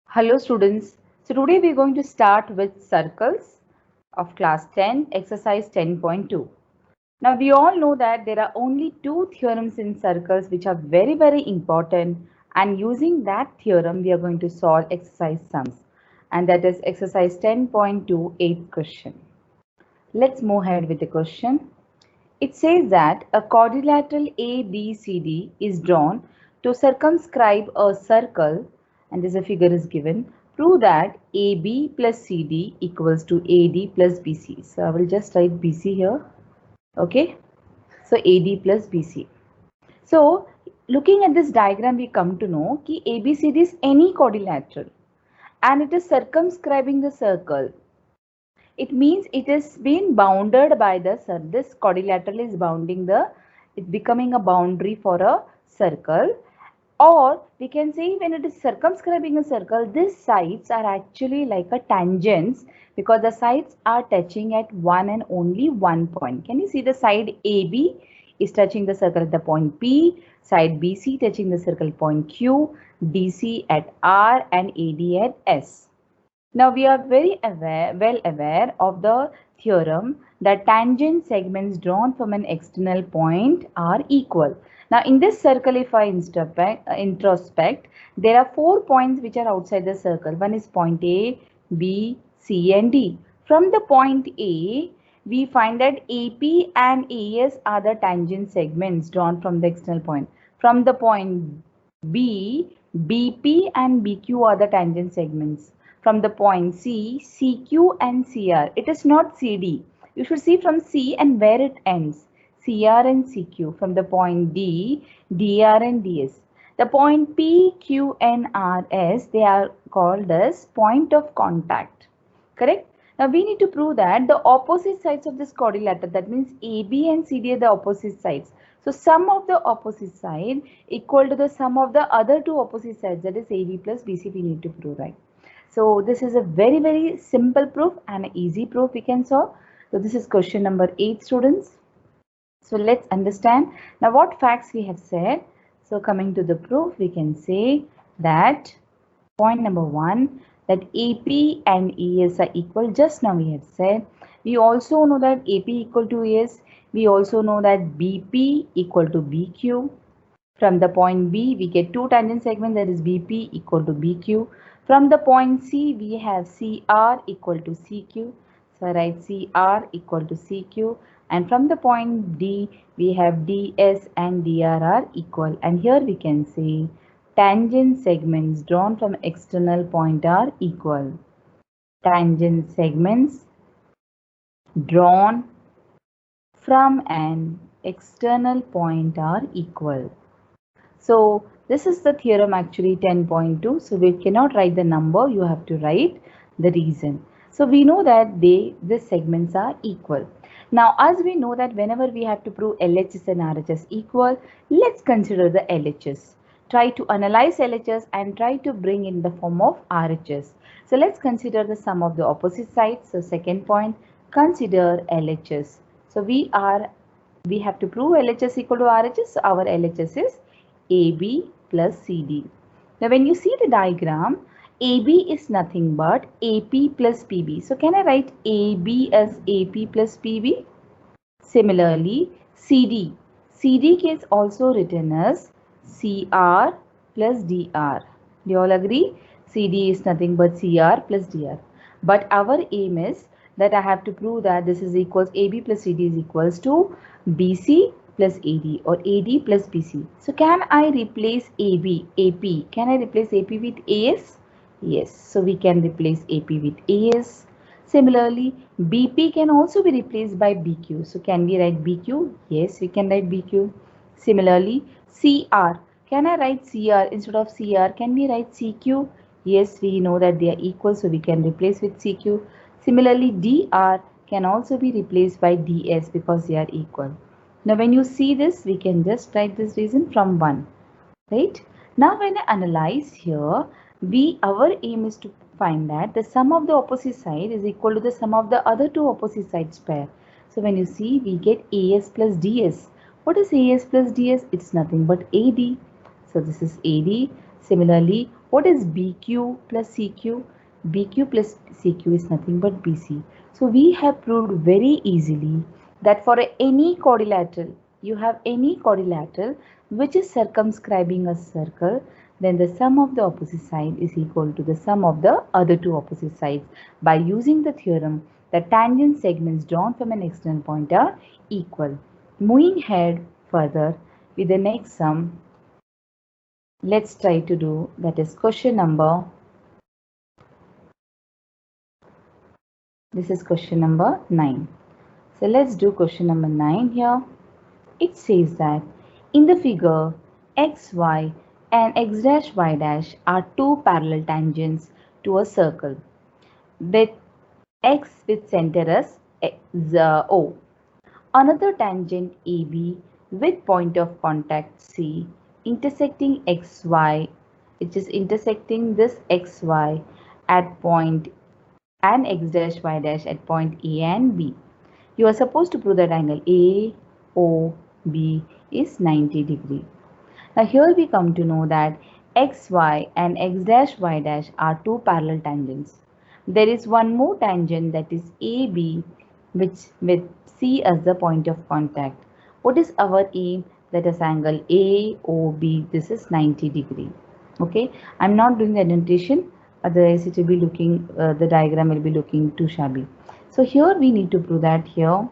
Hello students. So today we are going to start with circles of class 10 exercise 10.2. Now we all know that there are only two theorems in circles which are very important, and using that theorem we are going to solve exercise sums, and that is exercise 10.2 eighth question. Let's move ahead with the question. It says that a quadrilateral ABCD is drawn to circumscribe a circle, and this figure is given. Prove that AB plus CD equals to AD plus BC. So I will just write BC here. Okay. So AD plus BC. So looking at this diagram, we come to know that ABCD is any quadrilateral and it is circumscribing the circle. It means it is being bounded by the this quadrilateral is bounding the, it's becoming a boundary for a circle, or we can say when it is circumscribing a circle, these sides are actually like a tangents because the sides are touching at one and only one point. Can you see the side AB is touching the circle at the point P, side BC touching the circle point Q, DC at R and AD at S. Now we are very well aware of the theorem that tangent segments drawn from an external point are equal. Now in this circle, if I introspect, there are 4 points which are outside the circle. One is point A, B, C and D. From the point A, we find that AP and AS are the tangent segments drawn from the external point. From the point B, BP and BQ are the tangent segments. From the point C, CQ and CR. It is not CD. You should see from C and where it ends. CR and CQ. From the point D, DR and DS. The point P, Q and RS, they are called as point of contact. Correct? Now we need to prove that the opposite sides of this quadrilateral, that means AB and CD are the opposite sides. So sum of the opposite side equal to the sum of the other two opposite sides, that is AB plus BC, we need to prove, right? So this is a very simple proof and an easy proof we can solve. So this is question number 8, students. So let's understand now what facts we have said. So coming to the proof, we can say that point number 1, that AP and ES are equal. Just now we have said. We also know that AP equal to ES. We also know that BP equal to BQ. From the point B, we get two tangent segments, that is BP equal to BQ. From the point C, we have CR equal to CQ. So I write CR equal to CQ. And from the point D, we have DS and DR are equal. And here we can say tangent segments drawn from external point are equal. Tangent segments drawn from an external point are equal. So this is the theorem actually 10.2. So we cannot write the number, you have to write the reason. So we know that these segments are equal. Now as we know that whenever we have to prove LHS and RHS equal, let's consider the LHS. Try to analyze LHS and try to bring in the form of RHS. So let's consider the sum of the opposite sides. So second point, consider LHS. So we have to prove LHS equal to RHS. So our LHS is AB plus CD. Now when you see the diagram, AB is nothing but AP plus PB. So can I write AB as AP plus PB? Similarly, CD. CD is also written as CR plus DR. Do you all agree? CD is nothing but CR plus DR. But our aim is that I have to prove that this is equals AB plus CD is equals to BC plus AD or AD plus BC. So can I replace AP? Can I replace AP with AS? Yes. So we can replace AP with AS. Similarly, BP can also be replaced by BQ. So can we write BQ? Yes, we can write BQ. Similarly, CR. Can I write CR instead of CR? Can we write CQ? Yes, we know that they are equal, so we can replace with CQ. Similarly, DR can also be replaced by DS because they are equal. Now when you see this, we can just write this reason from 1, right? Now when I analyze here, our aim is to find that the sum of the opposite side is equal to the sum of the other two opposite sides pair. So when you see, we get AS plus DS. What is AS plus DS? It's nothing but AD. So this is AD. Similarly, what is BQ plus CQ? BQ plus CQ is nothing but BC. So we have proved very easily that for any quadrilateral, you have any quadrilateral which is circumscribing a circle, then the sum of the opposite side is equal to the sum of the other two opposite sides by using the theorem that tangent segments drawn from an external point are equal. Moving ahead further with the next sum, let's try to do, that is question number, this is question number 9. So let's do question number 9 here. It says that in the figure, xy and x dash y dash are two parallel tangents to a circle with x with center as O. Another tangent AB with point of contact C intersecting xy, which is intersecting this xy at point and x dash y dash at point A and B. You are supposed to prove that angle AOB is 90 degree. Now here we come to know that xy and x dash y dash are two parallel tangents. There is one more tangent, that is AB, which with C as the point of contact. What is our aim? That is angle AOB. This is 90 degree. Okay, I'm not doing the annotation, otherwise it will be looking, the diagram will be looking too shabby. So here we need to prove that here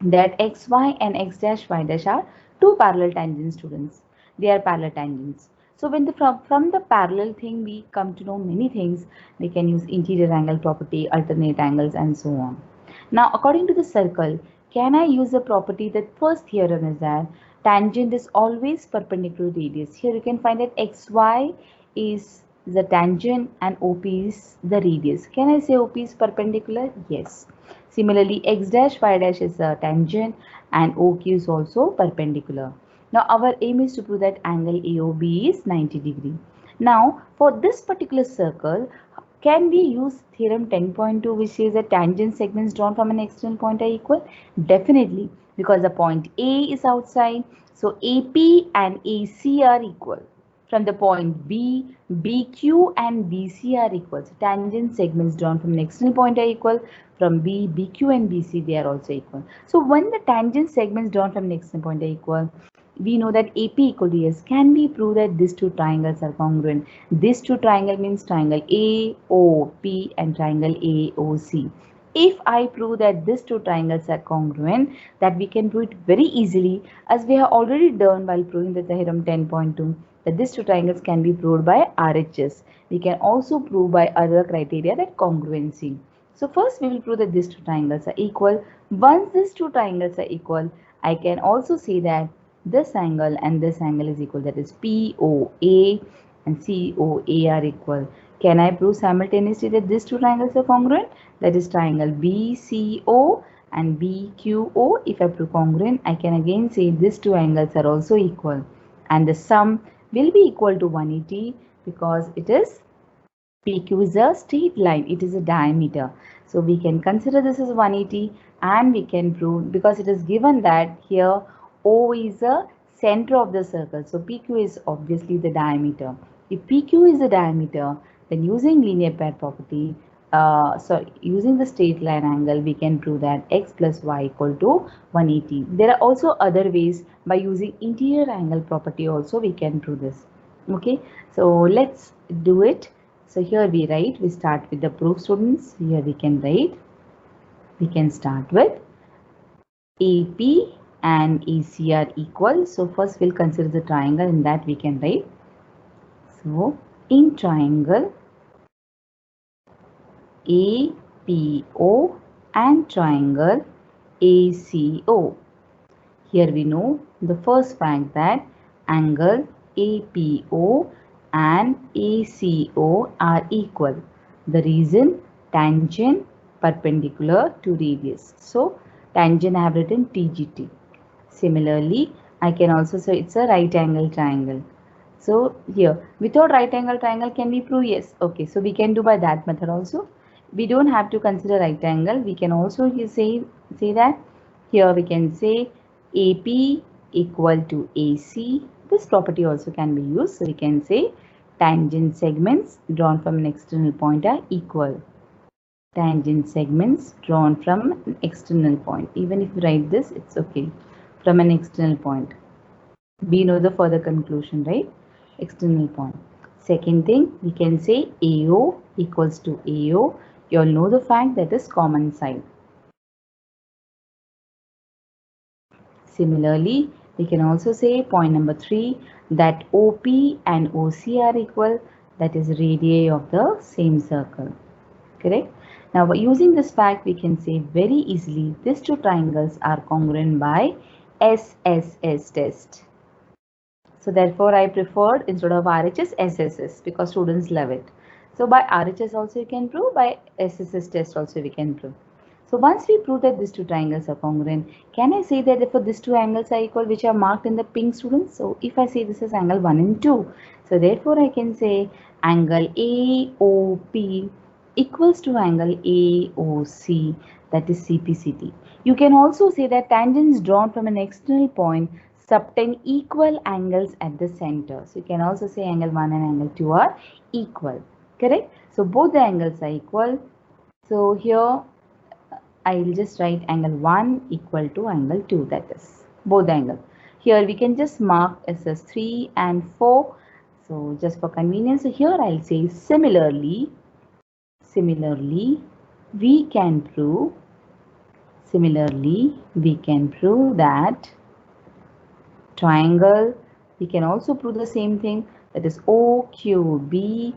that xy and x dash y dash are two parallel tangents, students. They are parallel tangents. So when from the parallel thing we come to know many things. We can use interior angle property, alternate angles, and so on. Now according to the circle, can I use the property that first theorem is that tangent is always perpendicular to radius. Here you can find that xy is the tangent and OP is the radius. Can I say OP is perpendicular? Yes. Similarly, x dash y dash is a tangent and OQ is also perpendicular. Now our aim is to prove that angle AOB is 90 degree. Now for this particular circle, can we use theorem 10.2 which says that tangent segments drawn from an external point are equal? Definitely, because the point A is outside. So AP and AC are equal. From the point B, BQ and BC are equal. So tangent segments drawn from an external point are equal. From B, BQ and BC, they are also equal. So when the tangent segments drawn from an external point are equal, we know that AP equal to S. Can we prove that these two triangles are congruent? This two triangle means triangle AOP and triangle AOC. If I prove that these two triangles are congruent, that we can prove it very easily, as we have already done while proving the theorem 10.2, that these two triangles can be proved by RHS. We can also prove by other criteria, that congruency. So first we will prove that these two triangles are equal. Once these two triangles are equal, I can also say that this angle and this angle is equal, that is POA and COA are equal. Can I prove simultaneously that these two triangles are congruent? That is triangle BCO and BQO. If I prove congruent, I can again say these two angles are also equal and the sum will be equal to 180 because it is PQ is a straight line, it is a diameter. So we can consider this as 180 and we can prove, because it is given that here O is the center of the circle. So PQ is obviously the diameter. If PQ is the diameter, then using linear pair property, using the straight line angle, we can prove that x plus y equal to 180. There are also other ways. By using interior angle property also we can prove this. Okay, so let's do it. So here we write, we start with the proof, students. Here we can write, we can start with AP and AC are equal. So first we'll consider the triangle, in that we can write. So in triangle APO and triangle ACO. Here we know the first fact that angle APO and ACO are equal. The reason, tangent perpendicular to radius. So tangent I have written TGT. Similarly, I can also say it's a right angle triangle. So here, without right angle triangle, can we prove? Yes. Okay, so we can do by that method also. We don't have to consider right angle. We can also say that here we can say AP equal to AC. This property also can be used. So we can say Tangent segments drawn from an external point are equal. Tangent segments drawn from an external point. Even if you write this, it's okay. From an external point. We know the further conclusion, right? External point. Second thing, we can say AO equals to AO. You all know the fact that is common side. Similarly, we can also say point number 3 that OP and OC are equal, that is radii of the same circle. Correct? Now, by using this fact, we can say very easily these two triangles are congruent by SSS test. So therefore, I preferred instead of RHS, SSS because students love it. So by RHS also you can prove, by SSS test also we can prove. So once we prove that these two triangles are congruent, can I say that therefore these two angles are equal which are marked in the pink, students? So if I say this is angle 1 and 2, so therefore I can say angle AOP equals to angle AOC, that is CPCT. You can also say that tangents drawn from an external point subtend equal angles at the center. So you can also say angle 1 and angle 2 are equal. Correct? So both the angles are equal. So here I will just write angle 1 equal to angle 2, that is both the angle. Here we can just mark as 3 and 4. So just for convenience, so here I'll say similarly we can prove that triangle, we can also prove the same thing, that is OQB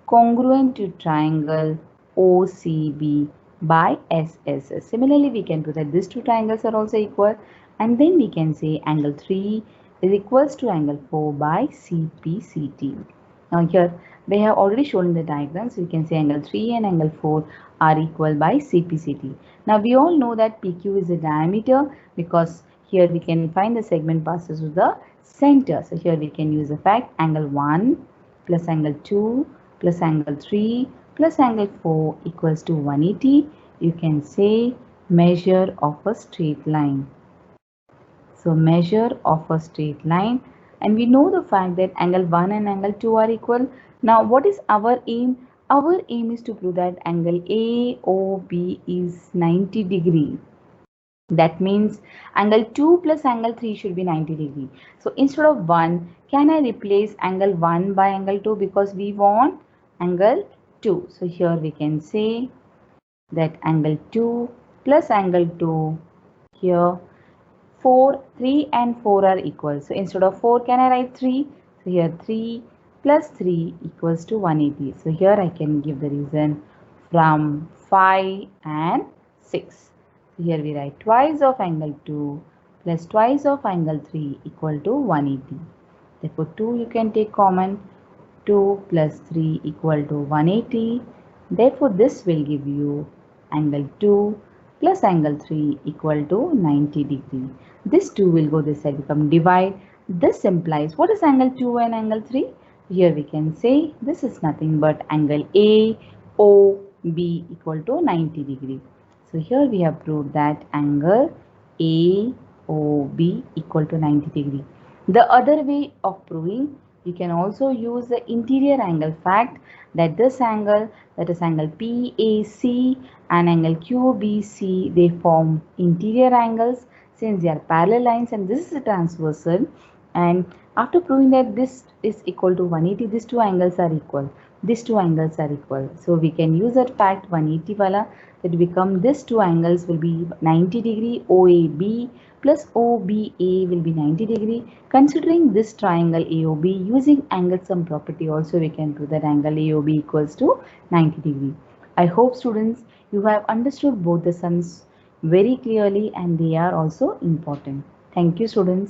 congruent to triangle OCB by SSS. Similarly, we can prove that these two triangles are also equal, and then we can say angle 3 is equals to angle 4 by CPCT. Now here they have already shown in the diagram, so we can say angle 3 and angle 4 are equal by CPCT. Now we all know that PQ is the diameter because here we can find the segment passes through the center. So here we can use the fact angle 1 plus angle 2 plus angle 3 plus angle 4 equals to 180. You can say measure of a straight line. So measure of a straight line, and we know the fact that angle 1 and angle 2 are equal. Now what is our aim? Our aim is to prove that angle AOB is 90 degree. That means angle 2 plus angle 3 should be 90 degree. So instead of 1, can I replace angle 1 by angle 2 because we want angle 2. So here we can say that angle 2 plus angle 2, here 3 and 4 are equal. So instead of 4, can I write 3? So here 3 plus 3 equals to 180. So here I can give the reason from 5 and 6. So here we write twice of angle 2 plus twice of angle 3 equal to 180. Therefore 2 you can take common. 2 plus 3 equal to 180. Therefore this will give you angle 2 plus angle 3 equal to 90 degree. This 2 will go this side, become divide. This implies what is angle 2 and angle 3? Here we can say this is nothing but angle AOB equal to 90 degree. So here we have proved that angle AOB equal to 90 degree. The other way of proving, you can also use the interior angle fact, that this angle, that is angle PAC and angle QBC, they form interior angles since they are parallel lines, and this is a transversal. And after proving that this is equal to 180, these two angles are equal. These two angles are equal. So we can use that fact 180 wala, that become these two angles will be 90 degree. OAB plus OBA will be 90 degree. Considering this triangle AOB, using angle sum property also we can prove that angle AOB equals to 90 degree. I hope students you have understood both the sums very clearly, and they are also important. Thank you students.